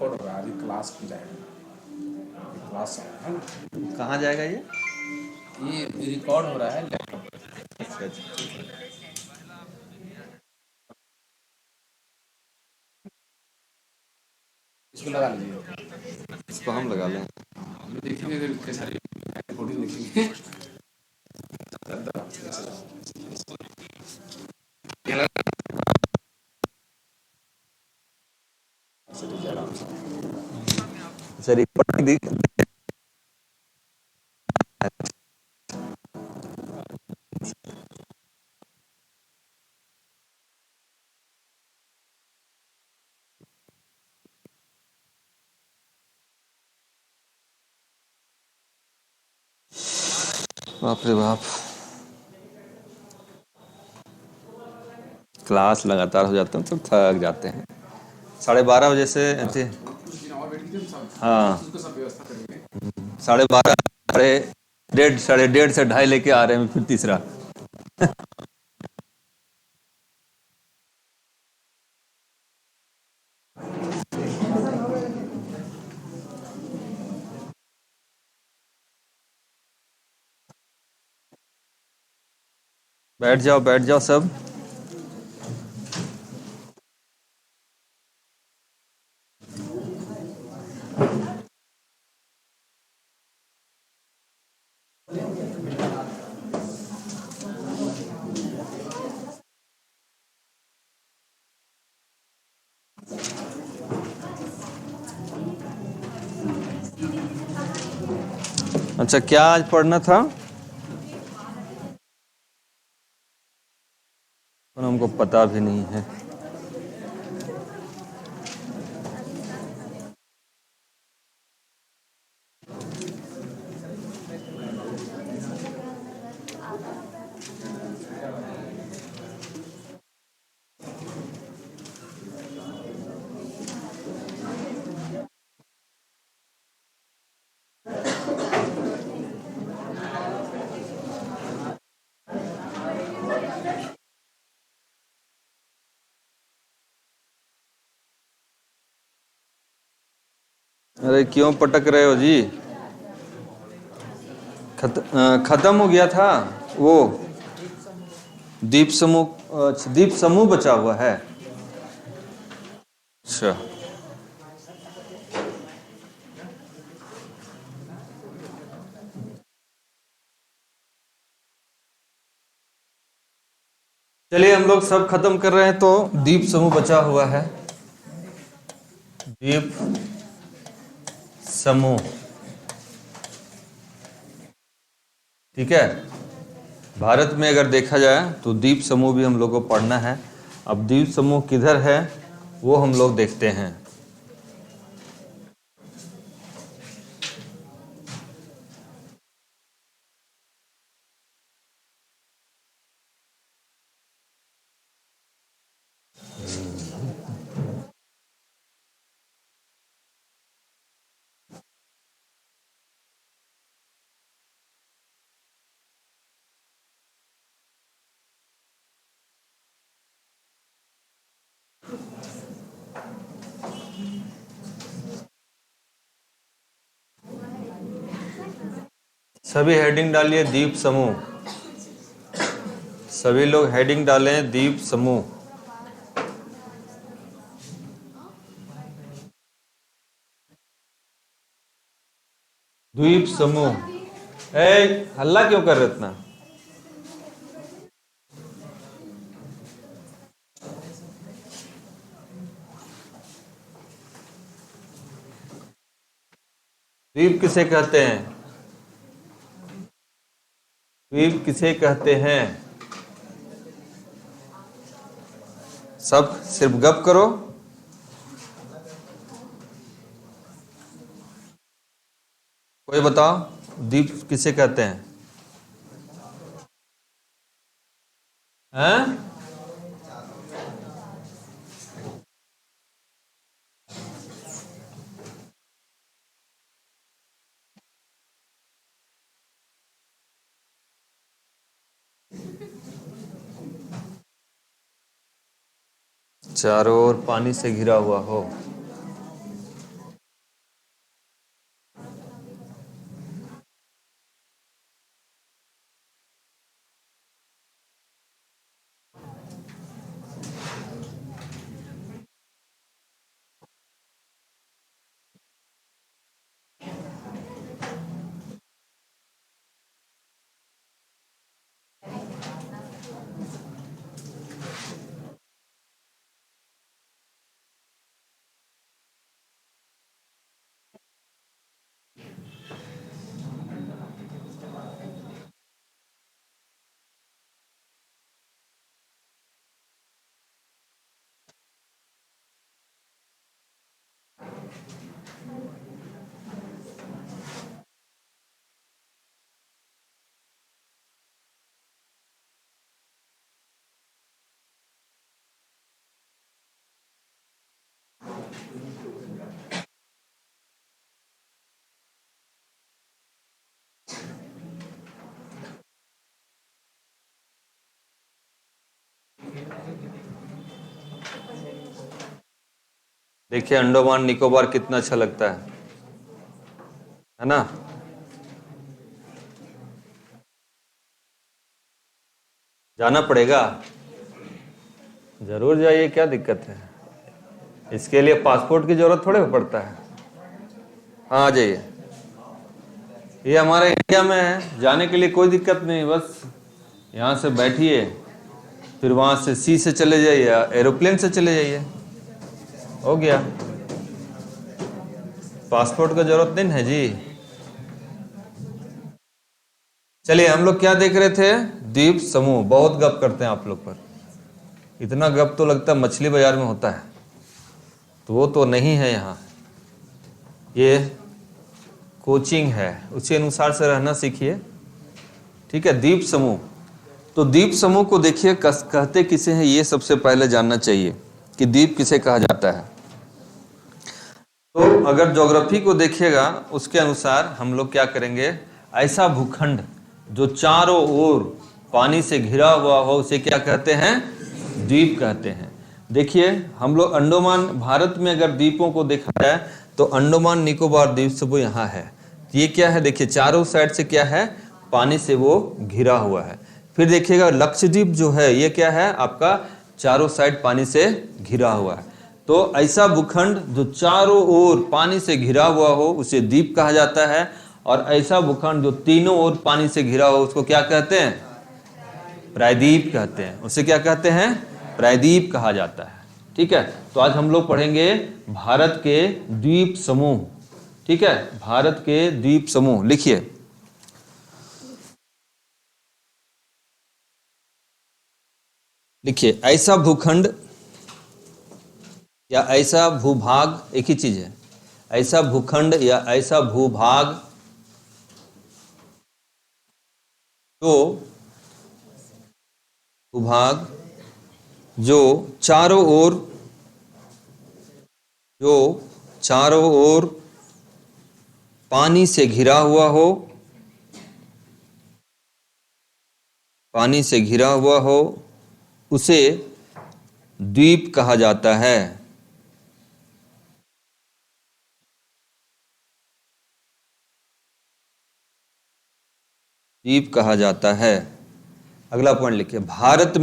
Record हो रहा है, अभी क्लास की जाएगा, क्लास है ना, कहाँ जाएगा ये? ये रिकॉर्ड हो रहा है लैपटॉप पे। अच्छा अच्छा, इसको लगा लीजिए, इसको हम लगा लें। देखेंगे कैसा रिकॉर्डिंग देखेंगे। अच्छा, रिकॉर्डिंग दिख। बाप रे बाप, क्लास लगातार हो जाते हैं तो थक जाते हैं। 12:30 बजे से ऐसे। हाँ, उसको सब व्यवस्था करेंगे। 12:30, साढ़े डेढ़ से ढाई लेके आ रहे हैं फिर तीसरा। बैठ जाओ सब। अच्छा, क्या आज पढ़ना था? पर हमको पता भी नहीं है। अरे क्यों पटक रहे हो जी? खत्म हो गया था वो। दीप समूह, अच्छा, दीप समूह बचा हुआ है। अच्छा, चलिए हम लोग सब खत्म कर रहे हैं तो दीप समूह बचा हुआ है। दीप समूह, ठीक है। भारत में अगर देखा जाए तो द्वीप समूह भी हम लोग को पढ़ना है। अब द्वीप समूह किधर है वो हम लोग देखते हैं। सभी हेडिंग डालिए द्वीप समूह। सभी लोग हेडिंग डालें द्वीप समूह। द्वीप समूह। ए, हल्ला क्यों कर रहे हो इतना? द्वीप किसे कहते हैं? द्वीप किसे कहते हैं? सब सिर्फ गप करो। कोई बताओ, द्वीप किसे कहते हैं? हैं? चारों ओर पानी से घिरा हुआ हो। देखिए अंडमान निकोबार कितना अच्छा लगता है ना। जाना पड़ेगा, जरूर जाइए, क्या दिक्कत है, इसके लिए पासपोर्ट की जरूरत थोड़े पड़ता है। हाँ आ जाइए, ये हमारे इंडिया में है, जाने के लिए कोई दिक्कत नहीं, बस यहाँ से बैठिए, फिर वहाँ से सी से चले जाइए या एरोप्लेन से चले जाइए, हो गया। पासपोर्ट का जरूरत नहीं है जी। चलिए हम लोग क्या देख रहे थे, द्वीप समूह। बहुत गप करते हैं आप लोग पर, इतना गप तो लगता है मछली बाजार में होता है, तो वो तो नहीं है यहाँ, ये कोचिंग है, उसी अनुसार से रहना सीखिए, ठीक है। द्वीप समूह, तो द्वीप समूह को देखिए कहते किसे हैं, ये सबसे पहले जानना चाहिए कि द्वीप किसे कहा जाता है। तो अगर ज्योग्राफी को देखिएगा उसके अनुसार हम लोग क्या करेंगे, ऐसा भूखंड जो चारों ओर पानी से घिरा हुआ हो उसे क्या कहते हैं, द्वीप कहते हैं। देखिए हम लोग अंडमान, भारत में अगर द्वीपों को देखा जाए तो अंडमान निकोबार द्वीप समूह यहाँ है। ये क्या है, देखिए चारों साइड से क्या है, पानी से वो घिरा हुआ है। फिर देखिएगा लक्षद्वीप जो है ये क्या है आपका, चारों साइड पानी से घिरा हुआ है। तो ऐसा भूखंड जो चारों ओर पानी से घिरा हुआ हो उसे द्वीप कहा जाता है, और ऐसा भूखंड जो तीनों ओर पानी से घिरा हो उसको क्या कहते हैं, प्रायद्वीप कहते हैं। उसे क्या कहते हैं, प्रायद्वीप कहा जाता है, ठीक है। तो आज हम लोग पढ़ेंगे भारत के द्वीप समूह, ठीक है, भारत के द्वीप समूह। लिखिए, लिखिए ऐसा भूखंड या ऐसा भूभाग, एक ही चीज है, ऐसा भूखंड या ऐसा भूभाग जो भूभाग जो चारों ओर पानी से घिरा हुआ हो, पानी से घिरा हुआ हो उसे द्वीप कहा जाता है। द्वीप कहा जाता है। अगला पॉइंट लिखिए, भारत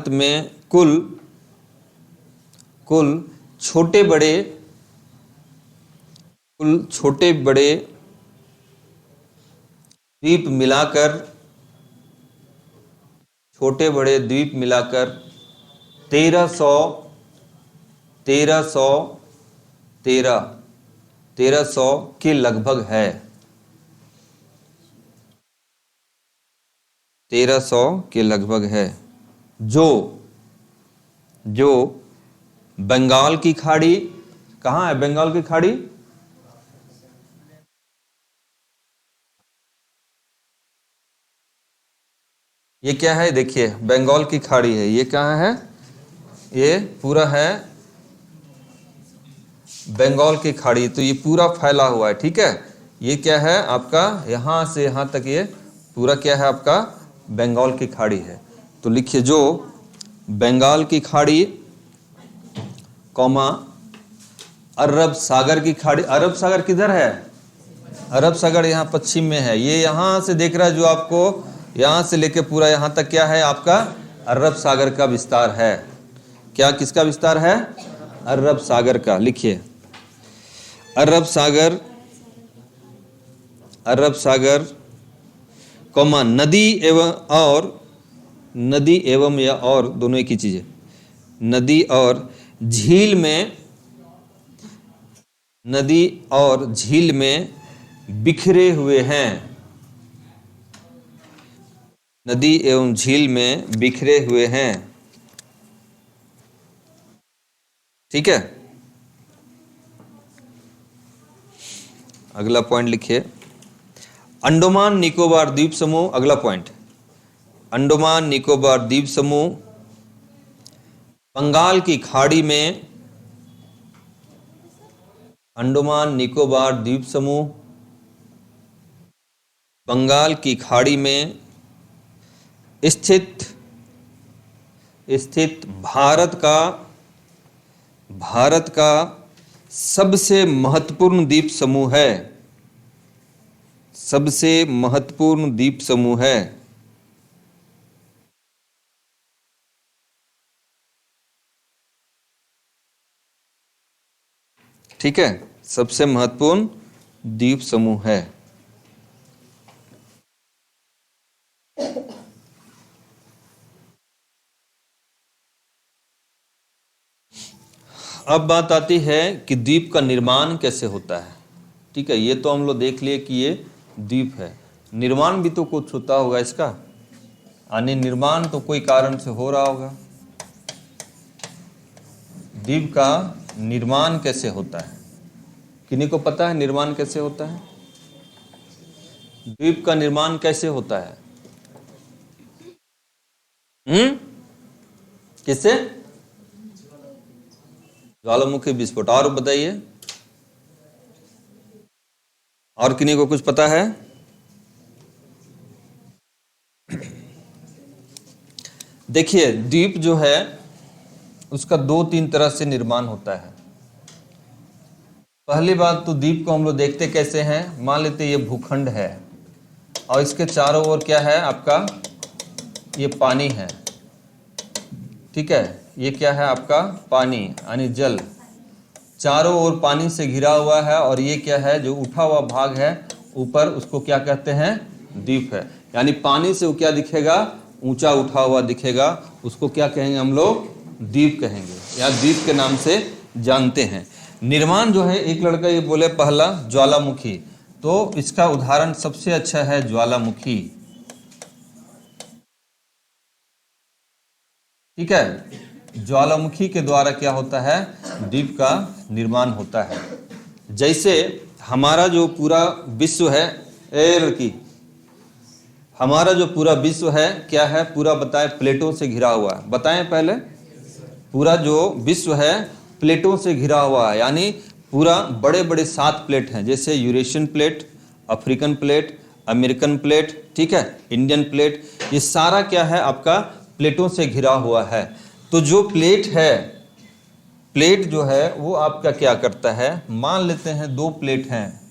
में कुल छोटे बड़े द्वीप मिलाकर 1300 के लगभग है। 1300 के लगभग है, जो बंगाल की खाड़ी, कहाँ है बंगाल की खाड़ी, ये क्या है, देखिए बंगाल की खाड़ी है, ये कहाँ है, ये पूरा है बंगाल की खाड़ी, तो ये पूरा फैला हुआ है, ठीक है। ये क्या है आपका, यहां से यहां तक ये पूरा क्या है आपका, बंगाल की खाड़ी है। तो लिखिए जो बंगाल की खाड़ी कौमा अरब सागर की खाड़ी। अरब सागर किधर है, अरब सागर यहाँ पश्चिम में है, ये यहाँ से देख रहा है जो आपको, यहाँ से लेके पूरा यहाँ तक क्या है आपका, अरब सागर का विस्तार है। क्या, किसका विस्तार है, अरब सागर का। लिखिए अरब सागर कौमा नदी एवं या और दोनों एक ही चीज है, नदी और झील में बिखरे हुए हैं, नदी एवं झील में बिखरे हुए हैं, ठीक है। अगला पॉइंट लिखिए, अंडमान निकोबार द्वीप समूह। अगला पॉइंट, अंडमान निकोबार द्वीप समूह बंगाल की खाड़ी में, अंडमान निकोबार द्वीप समूह बंगाल की खाड़ी में स्थित स्थित भारत का सबसे महत्वपूर्ण द्वीप समूह है। सबसे महत्वपूर्ण द्वीप समूह है। ठीक है, सबसे महत्वपूर्ण द्वीप समूह है। अब बात आती है कि द्वीप का निर्माण कैसे होता है। ठीक है, ये तो हम लोग देख लिए कि ये द्वीप है, निर्माण भी तो कुछ होता होगा इसका, यानी निर्माण तो कोई कारण से हो रहा होगा। द्वीप का निर्माण कैसे होता है, किन्हीं को पता है निर्माण कैसे होता है? द्वीप का निर्माण कैसे होता है? किससे? ज्वालामुखी विस्फोट। और बताइए, और किन्हीं को कुछ पता है? देखिए, द्वीप जो है उसका 2-3 तरह से निर्माण होता है। पहली बात तो द्वीप को हम लोग देखते कैसे हैं, मान लेते ये भूखंड है और इसके चारों ओर क्या है आपका, ये पानी है। ठीक है, ये क्या है आपका, पानी यानी जल, चारों ओर पानी से घिरा हुआ है। और ये क्या है, जो उठा हुआ भाग है ऊपर, उसको क्या कहते हैं, द्वीप है। यानी पानी से वो क्या दिखेगा, ऊंचा उठा हुआ दिखेगा, उसको क्या कहेंगे हम लोग, द्वीप कहेंगे, या द्वीप के नाम से जानते हैं। निर्माण जो है, एक लड़का ये बोले पहला ज्वालामुखी, तो इसका उदाहरण सबसे अच्छा है ज्वालामुखी। ठीक है, ज्वालामुखी के द्वारा क्या होता है, द्वीप का निर्माण होता है। जैसे हमारा जो पूरा विश्व है, ए लड़की, हमारा जो पूरा विश्व है क्या है, पूरा बताएं, प्लेटों से घिरा हुआ है। बताएं पहले, पूरा जो विश्व है प्लेटों से घिरा हुआ है, यानी पूरा बड़े बड़े 7 प्लेट हैं, जैसे Eurasian plate, African plate, American plate, ठीक है, इंडियन प्लेट, ये सारा क्या है आपका प्लेटों से घिरा हुआ है। तो जो प्लेट है, प्लेट जो है वो आपका क्या करता है, मान लेते हैं 2 प्लेट हैं,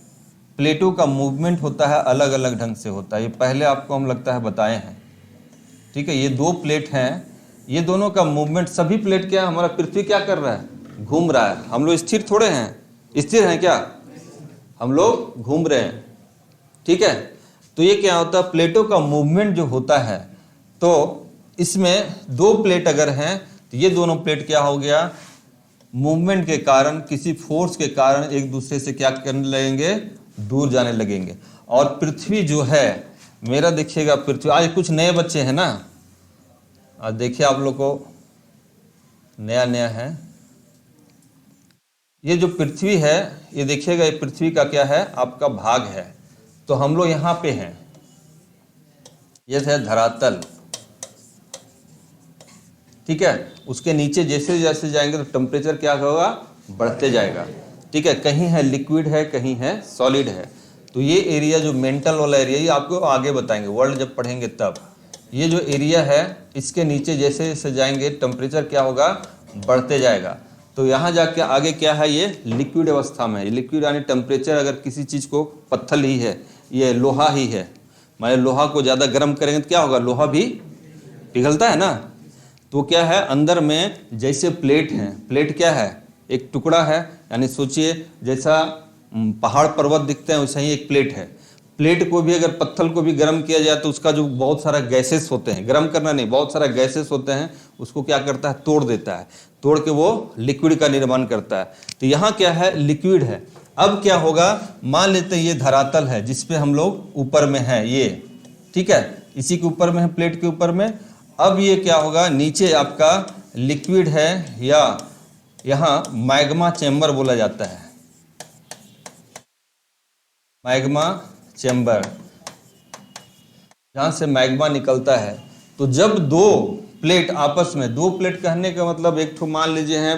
प्लेटों का मूवमेंट होता है अलग अलग ढंग से होता है। ये पहले आपको हम लगता है बताए हैं। ठीक है, ये 2 प्लेट हैं, ये दोनों का मूवमेंट, सभी प्लेट क्या, हमारा पृथ्वी क्या कर रहा है, घूम रहा है। हम लोग स्थिर थोड़े हैं, स्थिर हैं क्या, हम लोग घूम रहे हैं। ठीक है, तो ये क्या होता है, प्लेटों का मूवमेंट जो होता है, तो इसमें 2 प्लेट अगर हैं तो ये दोनों प्लेट क्या हो गया, मूवमेंट के कारण, किसी फोर्स के कारण एक दूसरे से क्या करने लगेंगे, दूर जाने लगेंगे। और पृथ्वी जो है मेरा, देखिएगा पृथ्वी, आज कुछ नए बच्चे हैं ना, आज देखिए आप लोग को नया नया है। ये जो पृथ्वी है, ये देखिएगा, ये पृथ्वी का क्या है आपका भाग है। तो हम लोग यहाँ पे हैं, ये है धरातल। ठीक है, उसके नीचे जैसे जैसे जाएंगे तो टेम्परेचर क्या होगा, बढ़ते जाएगा। ठीक है, कहीं है लिक्विड है, कहीं है सॉलिड है। तो ये एरिया जो मेंटल वाला एरिया, ये आपको आगे बताएंगे, वर्ल्ड जब पढ़ेंगे तब। ये जो एरिया है, इसके नीचे जैसे जैसे जाएंगे टेम्परेचर क्या होगा, बढ़ते जाएगा। तो यहाँ जाके आगे क्या है, ये लिक्विड अवस्था में है। लिक्विड यानी टेम्परेचर, अगर किसी चीज़ को, पत्थर ही है, ये लोहा ही है, माने लोहा को ज़्यादा गर्म करेंगे तो क्या होगा, लोहा भी पिघलता है ना। तो क्या है, अंदर में जैसे प्लेट हैं, प्लेट क्या है, एक टुकड़ा है, यानी सोचिए जैसा पहाड़ पर्वत दिखते हैं वैसा ही एक प्लेट है। प्लेट को भी, अगर पत्थर को भी गर्म किया जाए तो उसका जो बहुत सारा गैसेस होते हैं, गर्म करना नहीं, बहुत सारा गैसेस होते हैं, उसको क्या करता है, तोड़ देता है, तोड़ के वो लिक्विड का निर्माण करता है। तो यहाँ क्या है, लिक्विड है। अब क्या होगा, मान लेते हैं ये धरातल है जिसपे हम लोग ऊपर में है, ये ठीक है, इसी के ऊपर में है, प्लेट के ऊपर में। अब ये क्या होगा, नीचे आपका लिक्विड है, या यहाँ मैग्मा चैम्बर बोला जाता है, मैग्मा चैम्बर, जहाँ से मैग्मा निकलता है। तो जब 2 प्लेट आपस में, 2 प्लेट कहने का मतलब, एक तो मान लीजिए है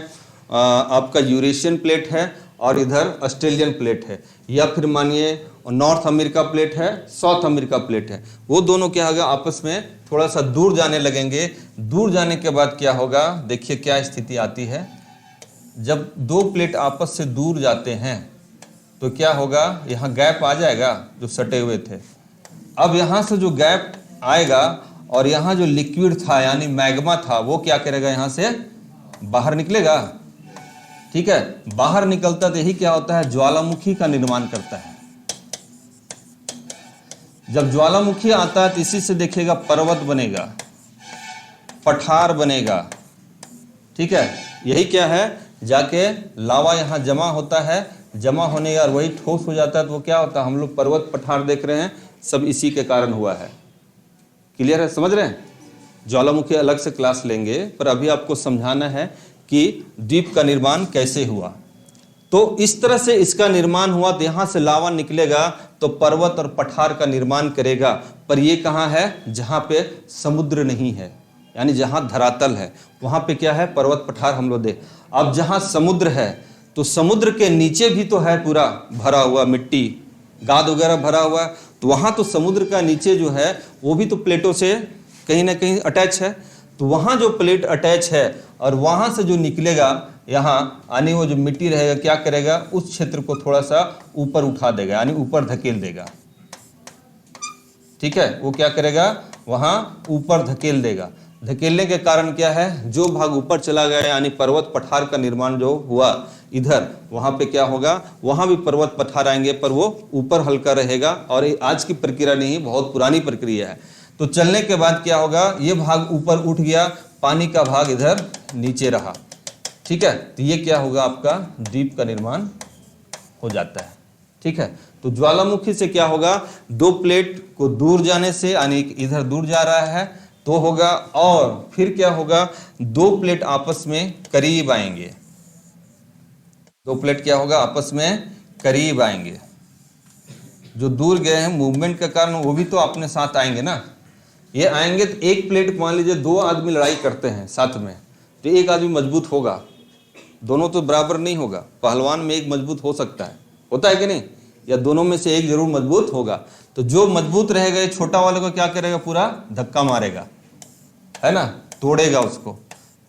आपका यूरेशियन प्लेट है और इधर ऑस्ट्रेलियन प्लेट है, या फिर मानिए नॉर्थ अमेरिका प्लेट है, साउथ अमेरिका प्लेट है, वो दोनों क्या होगा आपस में थोड़ा सा दूर जाने लगेंगे। दूर जाने के बाद क्या होगा, देखिए क्या स्थिति आती है। जब दो प्लेट आपस से दूर जाते हैं तो क्या होगा, यहाँ गैप आ जाएगा जो सटे हुए थे। अब यहाँ से जो गैप आएगा और यहाँ जो लिक्विड था यानी मैग्मा था वो क्या करेगा, यहाँ से बाहर निकलेगा। ठीक है, बाहर निकलता तो यही क्या होता है, ज्वालामुखी का निर्माण करता है। जब ज्वालामुखी आता है तो इसी से देखिएगा पर्वत बनेगा, पठार बनेगा। ठीक है, यही क्या है, जाके लावा यहाँ जमा होता है, जमा होने और वही ठोस हो जाता है तो वो क्या होता है, हम लोग पर्वत पठार देख रहे हैं, सब इसी के कारण हुआ है। क्लियर है, समझ रहे हैं। ज्वालामुखी अलग से क्लास लेंगे, पर अभी आपको समझाना है कि द्वीप का निर्माण कैसे हुआ। तो इस तरह से इसका निर्माण हुआ, तो यहाँ से लावा निकलेगा तो पर्वत और पठार का निर्माण करेगा। पर ये कहाँ है, जहाँ पे समुद्र नहीं है, यानी जहाँ धरातल है वहाँ पे क्या है, पर्वत पठार हम लोग देख। अब जहाँ समुद्र है तो समुद्र के नीचे भी तो है पूरा भरा हुआ, मिट्टी गाद वगैरह भरा हुआ है, तो वहाँ तो समुद्र का नीचे जो है वो भी तो प्लेटों से कहीं ना कहीं अटैच है। तो वहाँ जो प्लेट अटैच है और वहाँ से जो निकलेगा यहाँ यानी वो जो मिट्टी रहेगा क्या करेगा, उस क्षेत्र को थोड़ा सा ऊपर उठा देगा, यानी ऊपर धकेल देगा। ठीक है, वो क्या करेगा, वहाँ ऊपर धकेल देगा। धकेलने के कारण क्या है, जो भाग ऊपर चला गया यानी पर्वत पठार का निर्माण जो हुआ इधर, वहाँ पे क्या होगा, वहाँ भी पर्वत पठार आएंगे, पर वो ऊपर हल्का रहेगा। और ये आज की प्रक्रिया नहीं, बहुत पुरानी प्रक्रिया है। तो चलने के बाद क्या होगा, ये भाग ऊपर उठ गया, पानी का भाग इधर नीचे रहा। ठीक है, तो ये क्या होगा, आपका द्वीप का निर्माण हो जाता है। ठीक है, तो ज्वालामुखी से क्या होगा, दो प्लेट को दूर जाने से यानी इधर दूर जा रहा है तो होगा, और फिर क्या होगा, दो प्लेट आपस में करीब आएंगे। दो प्लेट क्या होगा, आपस में करीब आएंगे। जो दूर गए हैं मूवमेंट के कारण वो भी तो अपने साथ आएंगे ना। ये आएंगे तो एक प्लेट, मान लीजिए दो आदमी लड़ाई करते हैं साथ में, तो एक आदमी मजबूत होगा, दोनों तो बराबर नहीं होगा। पहलवान में एक मजबूत हो सकता है, होता है कि नहीं, या दोनों में से एक जरूर मजबूत होगा। तो जो मजबूत रहेगा ये छोटा वाले को क्या करेगा, पूरा धक्का मारेगा, है ना, तोड़ेगा उसको,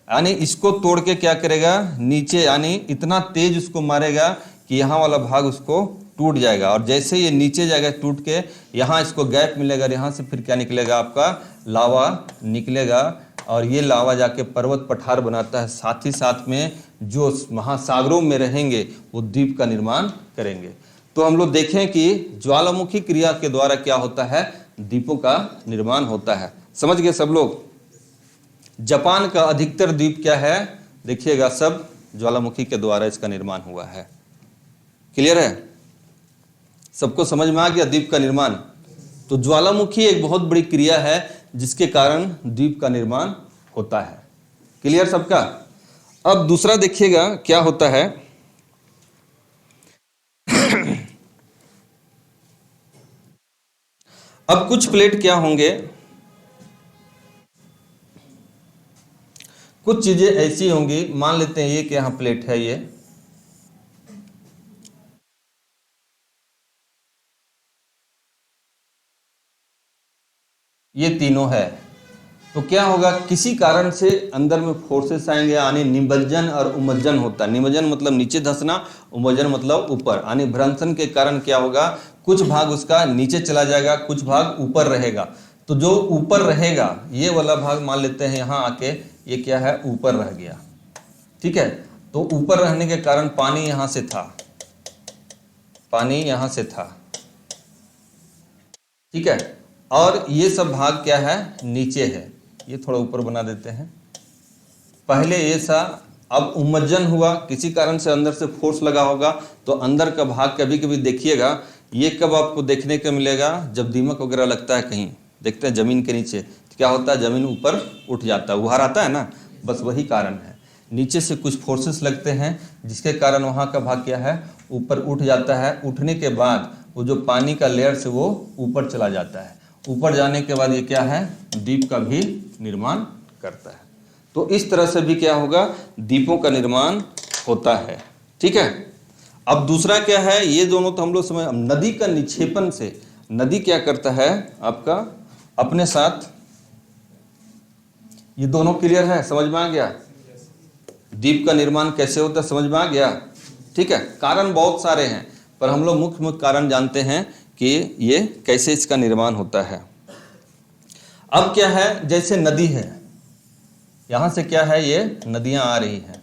यानी इसको तोड़ के क्या करेगा, नीचे यानी इतना तेज उसको मारेगा कि यहाँ वाला भाग उसको टूट जाएगा। और जैसे ये नीचे जाएगा टूट के, यहाँ इसको गैप मिलेगा, यहाँ से फिर क्या निकलेगा, आपका लावा निकलेगा। और ये लावा जाके पर्वत पठार बनाता है, साथ ही साथ में जो महासागरों में रहेंगे वो द्वीप का निर्माण करेंगे। तो हम लोग देखें कि ज्वालामुखी क्रिया के द्वारा क्या होता है, द्वीपों का निर्माण होता है। समझ गए सब लोग। जापान का अधिकतर द्वीप क्या है, देखिएगा सब ज्वालामुखी के द्वारा इसका निर्माण हुआ है। क्लियर है, सबको समझ में आ गया द्वीप का निर्माण। तो ज्वालामुखी एक बहुत बड़ी क्रिया है जिसके कारण द्वीप का निर्माण होता है। क्लियर सबका। अब दूसरा देखिएगा क्या होता है। अब कुछ प्लेट क्या होंगे, कुछ चीजें ऐसी होंगी, मान लेते हैं ये कि यहाँ प्लेट है, ये तीनों है। तो क्या होगा, किसी कारण से अंदर में फोर्सेस आएंगे, यानी निमज्जन और उमज्जन होता है। निमज्जन मतलब नीचे धंसना, उमज्जन मतलब ऊपर, यानी भ्रंशन के कारण क्या होगा, कुछ भाग उसका नीचे चला जाएगा, कुछ भाग ऊपर रहेगा। तो जो ऊपर रहेगा ये वाला भाग मान लेते हैं यहाँ आके ये क्या है, ऊपर रह गया। ठीक है, तो ऊपर रहने के कारण पानी यहाँ से था, पानी यहाँ से था। ठीक है, और ये सब भाग क्या है, नीचे है। ये थोड़ा ऊपर बना देते हैं। पहले ये सा, अब उमज्जन हुआ, किसी कारण से अंदर से फोर्स लगा होगा, तो अंदर का भाग कभी कभी देखिएगा, ये कब आपको देखने को मिलेगा, जब दीमक वगैरह लगता है कहीं, देखते हैं जमीन के नीचे तो क्या होता है, जमीन ऊपर उठ जाता है, उभार आता है ना, बस वही कारण है। नीचे से कुछ फोर्सेस लगते हैं जिसके कारण वहाँ का भाग क्या है, ऊपर उठ जाता है। उठने के बाद वो जो पानी का लेयर से वो ऊपर चला जाता है। ऊपर जाने के बाद ये क्या है, द्वीप का भी निर्माण करता है। तो इस तरह से भी क्या होगा, द्वीपों का निर्माण होता है। ठीक है, अब दूसरा क्या है, ये दोनों तो हम लोग समझ, नदी का निक्षेपण से नदी क्या करता है आपका अपने साथ, ये दोनों क्लियर है, समझ में आ गया? द्वीप का निर्माण कैसे होता है समझ में आ गया? ठीक है, कारण बहुत सारे हैं पर हम लोग मुख्य मुख्य कारण जानते हैं कि ये कैसे इसका निर्माण होता है। अब क्या है, जैसे नदी है, यहां से क्या है, ये नदियां आ रही हैं,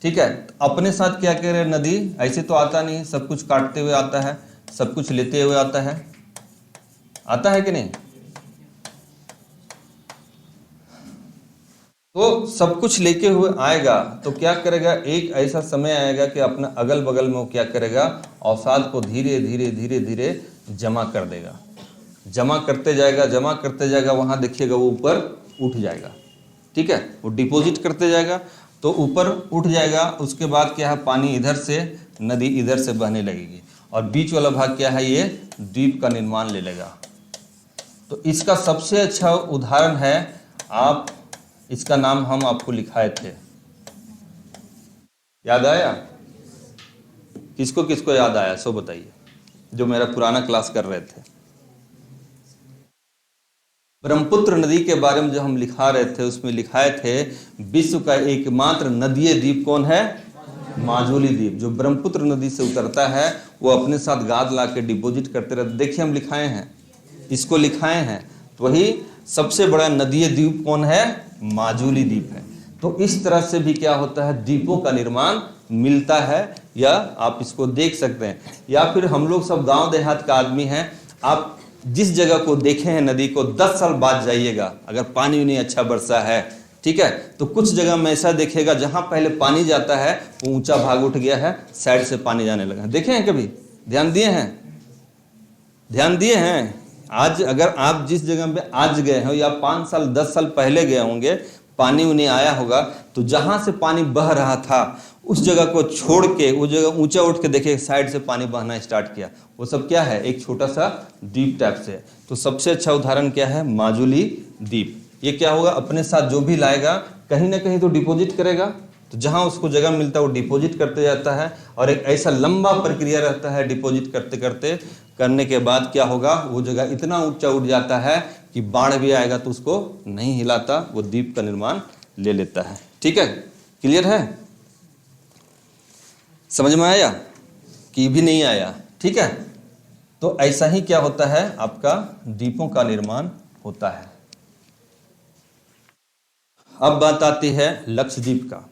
ठीक है, अपने साथ क्या कह रहे हैं, नदी ऐसे तो आता नहीं, सब कुछ काटते हुए आता है, सब कुछ लेते हुए आता है कि नहीं? तो सब कुछ लेके हुए आएगा तो क्या करेगा, एक ऐसा समय आएगा कि अपना अगल बगल में वो क्या करेगा, अवसाद को धीरे धीरे धीरे धीरे जमा कर देगा, जमा करते जाएगा, वहां देखिएगा वो ऊपर उठ जाएगा, ठीक है, वो डिपॉजिट करते जाएगा तो ऊपर उठ जाएगा। उसके बाद क्या है, पानी इधर से, नदी इधर से बहने लगेगी और बीच वाला भाग क्या है, ये द्वीप का निर्माण ले लेगा। तो इसका सबसे अच्छा उदाहरण है, आप इसका नाम हम आपको लिखाए थे, याद आया? किसको किसको याद आया सो बताइए, जो मेरा पुराना क्लास कर रहे थे। ब्रह्मपुत्र नदी के बारे में जो हम लिखा रहे थे उसमें लिखाए थे, विश्व का एकमात्र नदीय द्वीप कौन है, माजुली द्वीप, जो ब्रह्मपुत्र नदी से उतरता है वो अपने साथ गाद ला के डिपोजिट करते रहते। देखिए हम लिखाए हैं, इसको लिखाए हैं, तो वही सबसे बड़ा नदीय द्वीप कौन है, माजुली द्वीप है। तो इस तरह से भी क्या होता है, द्वीपों का निर्माण मिलता है, या आप इसको देख सकते हैं। या फिर हम लोग सब गांव देहात का आदमी हैं, आप जिस जगह को देखे हैं नदी को 10 साल बाद जाइएगा, अगर पानी नहीं अच्छा बरसा है, ठीक है, तो कुछ जगह में ऐसा देखेगा जहां पहले पानी जाता है वो ऊंचा भाग उठ गया है, साइड से पानी जाने लगा। देखे हैं कभी, ध्यान दिए हैं? आज अगर आप जिस जगह पे आज गए हो या 5 साल 10 साल पहले गए होंगे, पानी उन्हें आया होगा, तो जहां से पानी बह रहा था उस जगह को छोड़ के वो जगह ऊंचा उठ के देखे साइड से पानी बहना स्टार्ट किया, वो सब क्या है, एक छोटा सा द्वीप टाइप से। तो सबसे अच्छा उदाहरण क्या है, माजुली द्वीप। ये क्या होगा, अपने साथ जो भी लाएगा कहीं ना कहीं तो डिपॉजिट करेगा, तो जहां उसको जगह मिलता है वो डिपॉजिट करते जाता है, और एक ऐसा लंबा प्रक्रिया रहता है, डिपॉजिट करते करते करने के बाद क्या होगा, वो जगह इतना ऊंचा उठ जाता है कि बाढ़ भी आएगा तो उसको नहीं हिलाता, वो द्वीप का निर्माण ले लेता है। ठीक है, क्लियर है? समझ में आया कि भी नहीं आया? ठीक है, तो ऐसा ही क्या होता है, आपका द्वीपों का निर्माण होता है। अब बात आती है लक्षद्वीप का।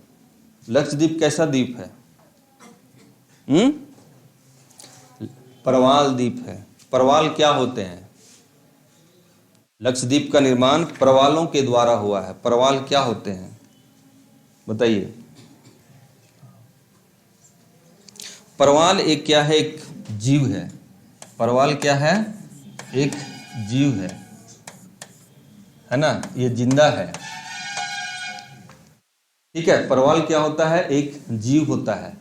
लक्षद्वीप कैसा द्वीप है? परवाल द्वीप है। परवाल क्या होते हैं? लक्षद्वीप का निर्माण परवालों के द्वारा हुआ है। परवाल क्या होते हैं बताइए? परवाल एक क्या है, एक जीव है। परवाल क्या है, एक जीव है ना, ये जिंदा है। ठीक है, परवाल क्या होता है, एक जीव होता है।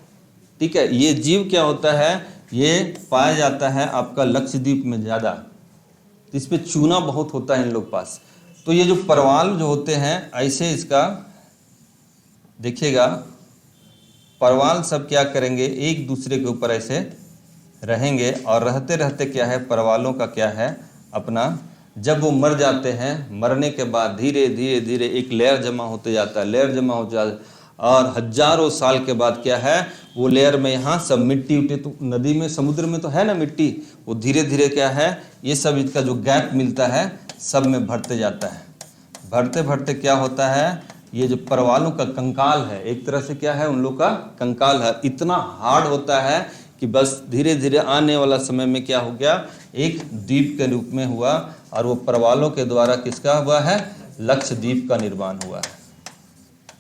ठीक है, ये जीव क्या होता है, ये पाया जाता है आपका लक्षद्वीप में ज़्यादा, तो इस पे चूना बहुत होता है इन लोग पास। तो ये जो परवाल जो होते हैं ऐसे, इसका देखिएगा, परवाल सब क्या करेंगे, एक दूसरे के ऊपर ऐसे रहेंगे, और रहते रहते क्या है, परवालों का क्या है अपना, जब वो मर जाते हैं, मरने के बाद धीरे धीरे धीरे एक लेयर जमा होते जाता है, लेयर जमा हो जाता है, और हजारों साल के बाद क्या है, वो लेयर में यहाँ सब मिट्टी उट्टी, तो नदी में समुद्र में तो है ना मिट्टी, वो धीरे धीरे क्या है, ये सब इसका जो गैप मिलता है सब में भरते जाता है। भरते भरते क्या होता है, ये जो परवालों का कंकाल है, एक तरह से क्या है, उन लोग का कंकाल है, इतना हार्ड होता है कि बस धीरे धीरे आने वाला समय में क्या हो गया, एक द्वीप के रूप में हुआ, और वो परवालों के द्वारा किसका हुआ है, लक्षद्वीप का निर्माण हुआ है।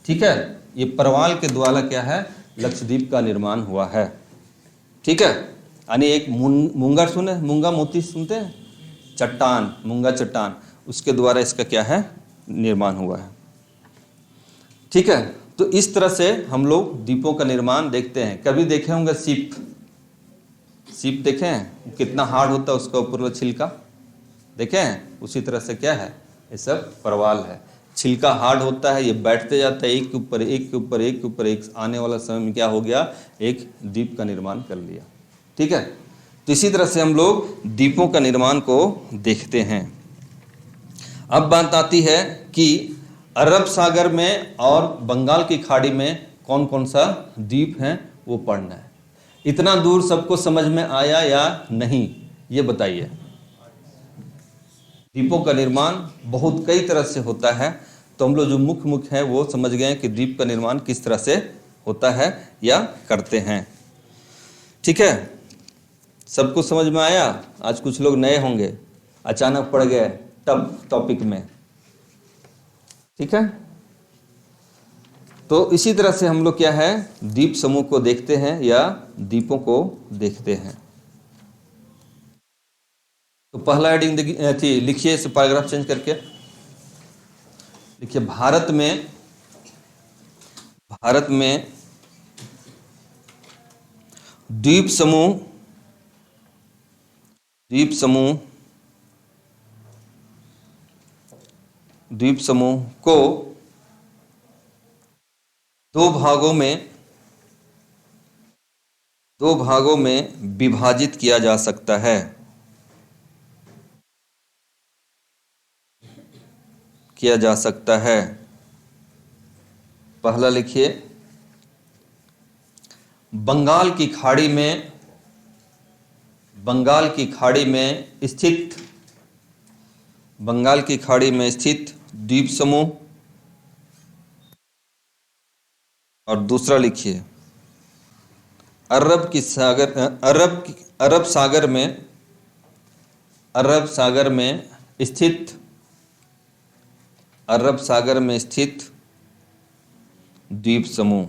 ठीक है, ये परवाल के द्वारा क्या है, लक्षद्वीप का निर्माण हुआ है। ठीक है, यानी एक मूंगा सुने, मूंगा मोती सुनते हैं, चट्टान, मूंगा चट्टान, उसके द्वारा इसका क्या है, निर्माण हुआ है। ठीक है, तो इस तरह से हम लोग द्वीपों का निर्माण देखते हैं। कभी देखे होंगे सीप, सीप देखे हैं, कितना हार्ड होता है उसका ऊपर छिलका, देखे हैं? उसी तरह से क्या है, ये सब परवाल है। छिलका हार्ड होता है, ये बैठते जाता है, एक के ऊपर एक के ऊपर एक के ऊपर एक, आने वाला समय में क्या हो गया, एक द्वीप का निर्माण कर लिया। ठीक है, तो इसी तरह से हम लोग द्वीपों का निर्माण को देखते हैं। अब बात आती है कि अरब सागर में और बंगाल की खाड़ी में कौन कौन सा द्वीप है वो पढ़ना है। इतना दूर सबको समझ में आया या नहीं, ये बताइए। द्वीपों का निर्माण बहुत कई तरह से होता है, तो हम लोग जो मुख्य मुख्य है वो समझ गए कि द्वीप का निर्माण किस तरह से होता है या करते हैं। ठीक है, सबको समझ में आया? आज कुछ लोग नए होंगे, अचानक पड़ गए टफ टॉपिक में। ठीक है, तो इसी तरह से हम लोग क्या है, द्वीप समूह को देखते हैं या द्वीपों को देखते हैं। तो पहला हेडिंग लिखिए, इस पैराग्राफ चेंज करके लिखिए, भारत में द्वीप समूह को दो भागों में विभाजित किया जा सकता है। पहला लिखिए, बंगाल की खाड़ी में स्थित द्वीप समूह। और दूसरा लिखिए, अरब सागर में स्थित द्वीप समूह।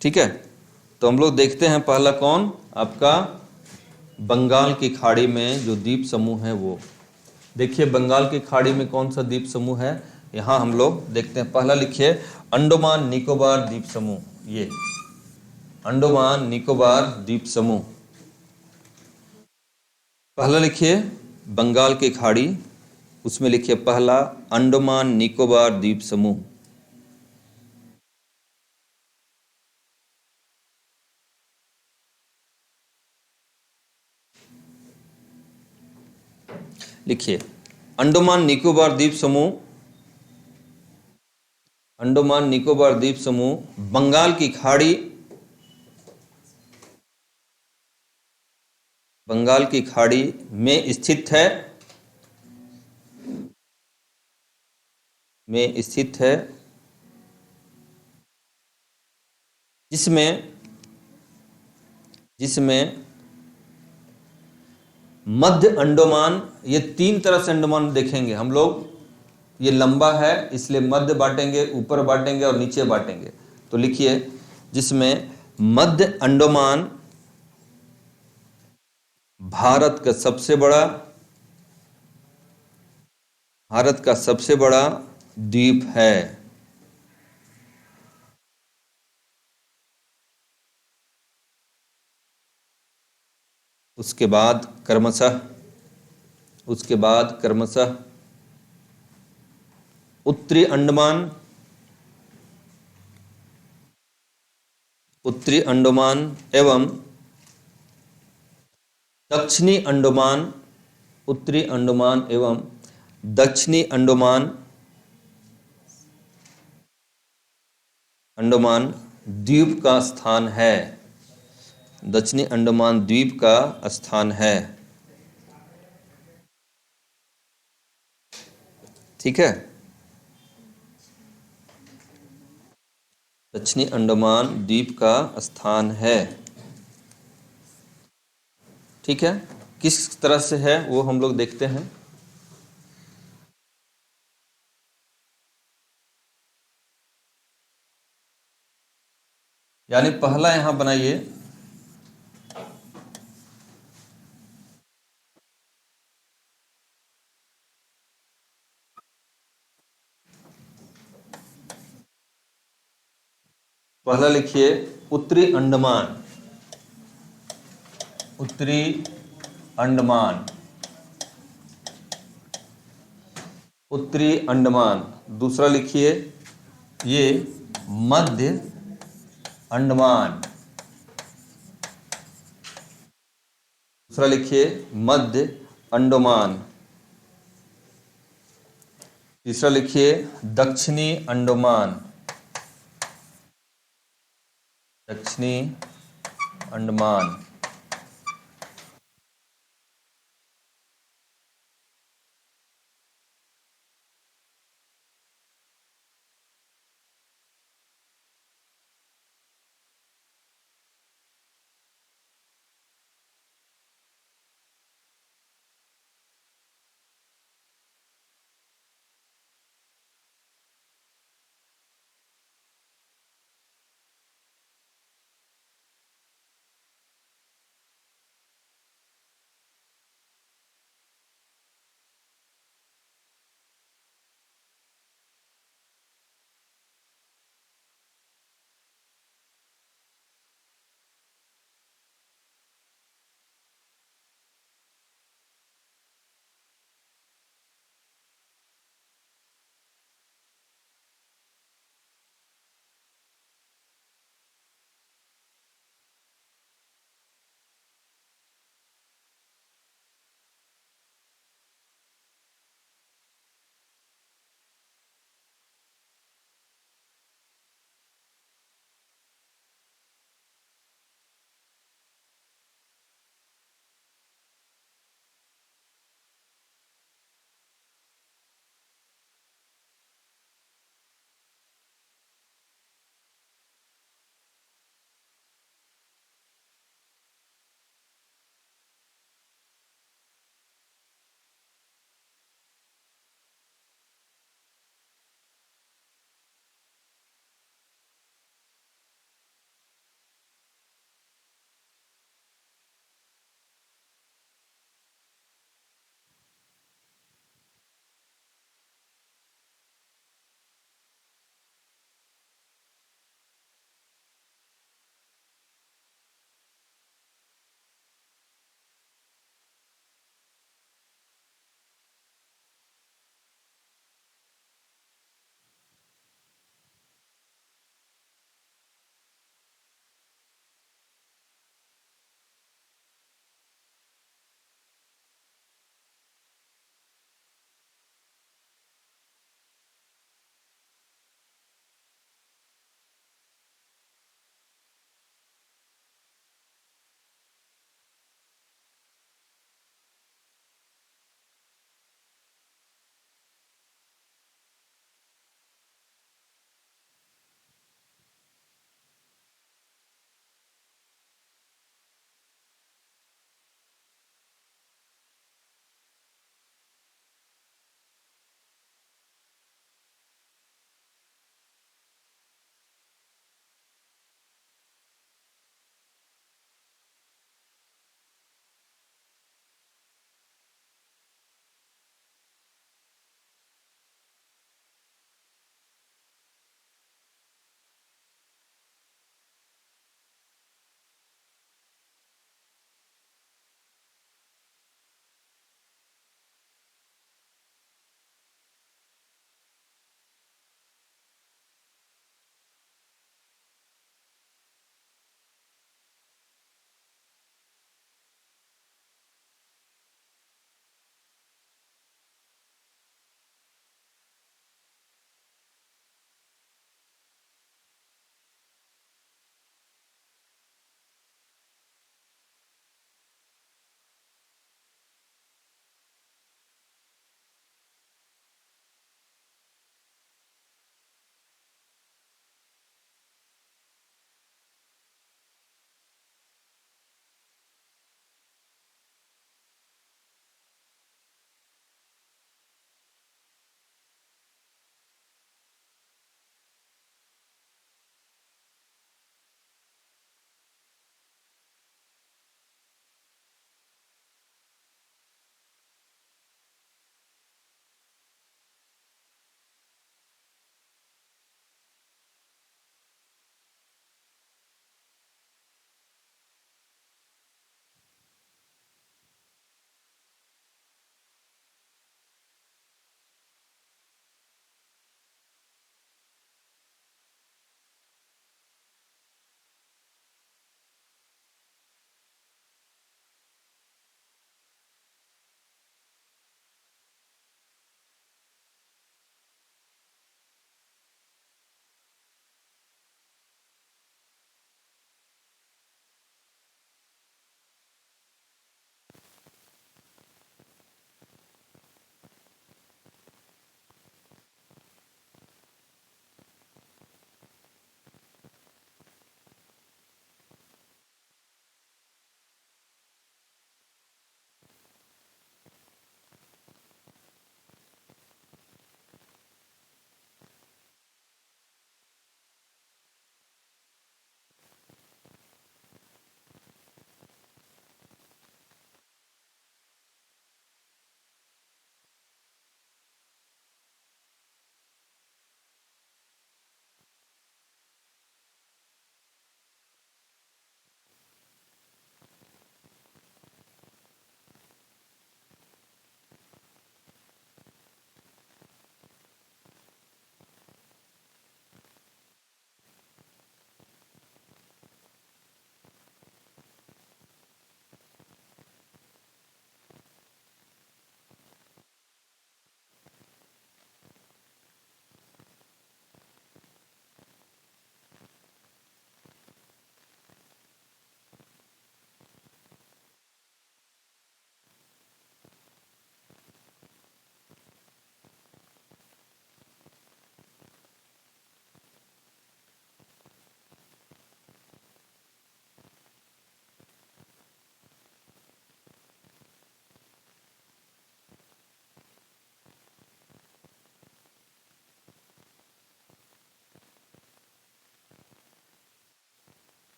ठीक है, तो हम लोग देखते हैं पहला कौन, आपका बंगाल की खाड़ी में जो द्वीप समूह है वो। देखिए बंगाल की खाड़ी में कौन सा द्वीप समूह है, यहाँ हम लोग देखते हैं। पहला लिखिए, अंडमान निकोबार द्वीप समूह। ये अंडमान निकोबार द्वीप समूह। पहला लिखिए बंगाल की खाड़ी, उसमें लिखिए पहला अंडमान निकोबार द्वीप समूह। लिखिए अंडमान निकोबार द्वीप समूह बंगाल की खाड़ी में स्थित है, जिसमें मध्य अंडमान, ये तीन तरह से अंडमान देखेंगे हम लोग। ये लंबा है इसलिए मध्य बांटेंगे, ऊपर बांटेंगे और नीचे बांटेंगे। तो लिखिए, जिसमें मध्य अंडमान भारत का सबसे बड़ा द्वीप है। उसके बाद क्रमशः उत्तरी अंडमान एवं दक्षिणी अंडमान द्वीप का स्थान है। दक्षिणी अंडमान द्वीप का स्थान है। ठीक है, दक्षिणी अंडमान द्वीप का स्थान है। ठीक है, किस तरह से है वो हम लोग देखते हैं। यानी पहला यहां बनाइए, पहला लिखिए उत्तरी अंडमान, उत्तरी अंडमान। दूसरा लिखिए, ये मध्य अंडमान। दूसरा लिखिए मध्य अंडमान। तीसरा लिखिए दक्षिणी अंडमान, दक्षिणी अंडमान।